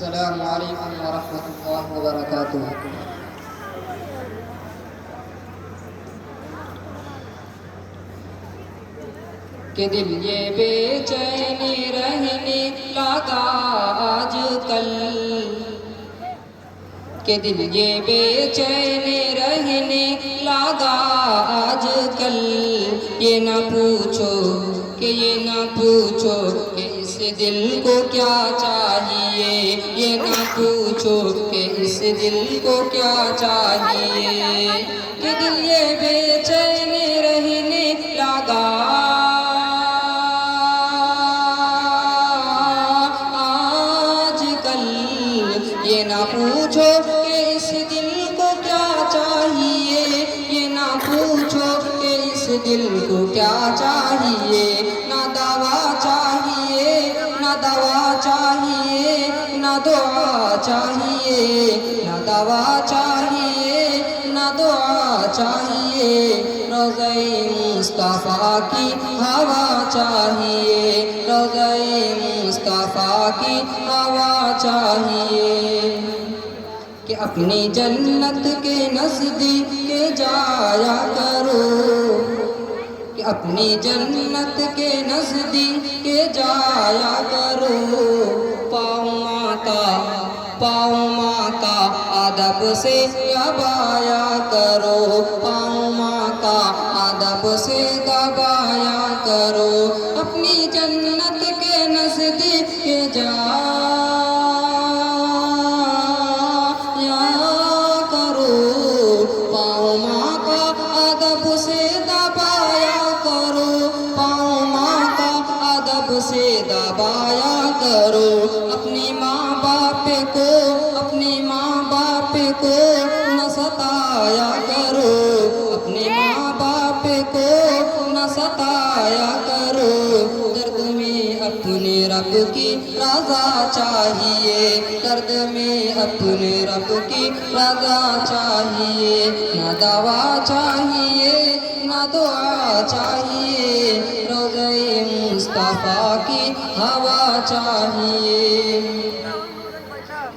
السلام علیکم ورحمۃ اللہ وبرکاتہ۔ کہ دل یہ بے چین رہنے لگا آج کل، کہ دل یہ بے چین رہنے لگا آج کل۔ یہ نہ پوچھو کہ اس دل کو کیا چاہیے، یہ نہ پوچھو کہ اس دل کو کیا چاہیے۔ کہ دل یہ بے چین رہنے لگا آج کل، یہ نہ پوچھو کہ اس دل کو کیا چاہیے، یہ نہ پوچھو کہ اس دل کو کیا چاہیے۔ نہ دوا چاہیے، نہ دوا چاہیے، نہ دعا چاہیے، نہ دوا چاہیے، نہ دعا چاہیے۔ روضہ مصطفیٰ کی ہوا چاہیے، روضہ مصطفیٰ کی ہوا چاہیے۔ کہ اپنی جنت کے نزدیک جایا کرو، کہ اپنی جنت کے نزدیک جایا کرو۔ پاؤں ماں کا ادب سے دبایا کرو، پاؤں ماں کا ادب سے دبایا کرو۔ اپنی جنت کے نزدیک جایا کرو، پاؤں ماں کا ادب سے دبایا کرو، پاؤں ماں کا ادب سے دبایا کرو۔ اپنے ماں باپ کو، اپنے ماں باپ کو نہ ستایا کرو، اپنے ماں باپ کو نہ ستایا کرو۔ درد میں اپنے رب کی رضا چاہیے، درد میں اپنے رب کی رضا چاہیے۔ نہ دوا چاہیے، نہ دعا چاہیے، روضہ مصطفیٰ کی ہوا چاہیے۔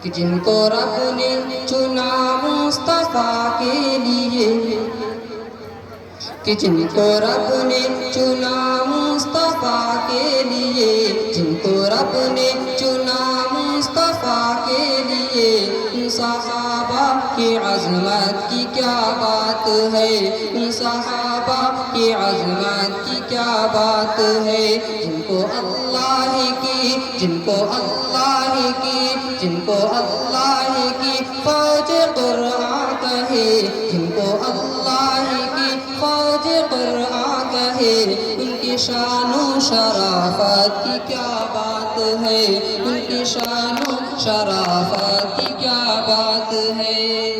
کہ جن کو رب نے چنا مصطفیٰ کے لیے، کہ جن کو رب نے چنا مصطفیٰ کے لیے، جن کو رب نے چنا مصطفیٰ کے لیے۔ ان صحابہ کی عظمت کی کیا بات ہے، ان صحابہ کی عظمت کی کیا بات ہے۔ جن کو اللہ کی، جن کو اللہ کی، جن کو اللہ کی فوج قرآن کہے، جن کو اللہ کی فوج قرآن کہے۔ ان کی شان و شرافت کی کیا بات ہے، ان کی شان و شرافت کی کیا بات ہے۔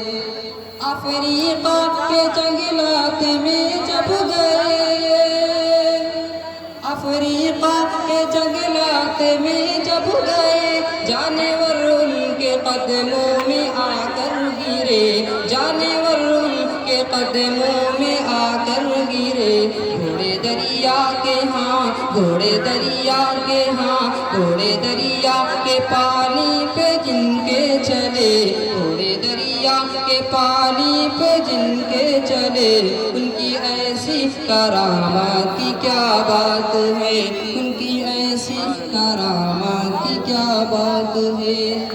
افریقہ کے جنگلات میں جب گئے، افریقہ کے جنگلات میں جب گئے، جانور ان کے قدموں میں آ کر گرے، جانور ان کے قدموں میں آ کر گرے۔ گھوڑے دریا کے ہاں، گھوڑے دریا کے ہاں، گھوڑے دریا کے پانی پہ جن کے چلے، گھوڑے دریا کے پانی پہ جن کے چلے۔ ان کی ایسی کرامات کی کیا بات ہے، ان کی ایسی کرامات کی کیا بات ہے۔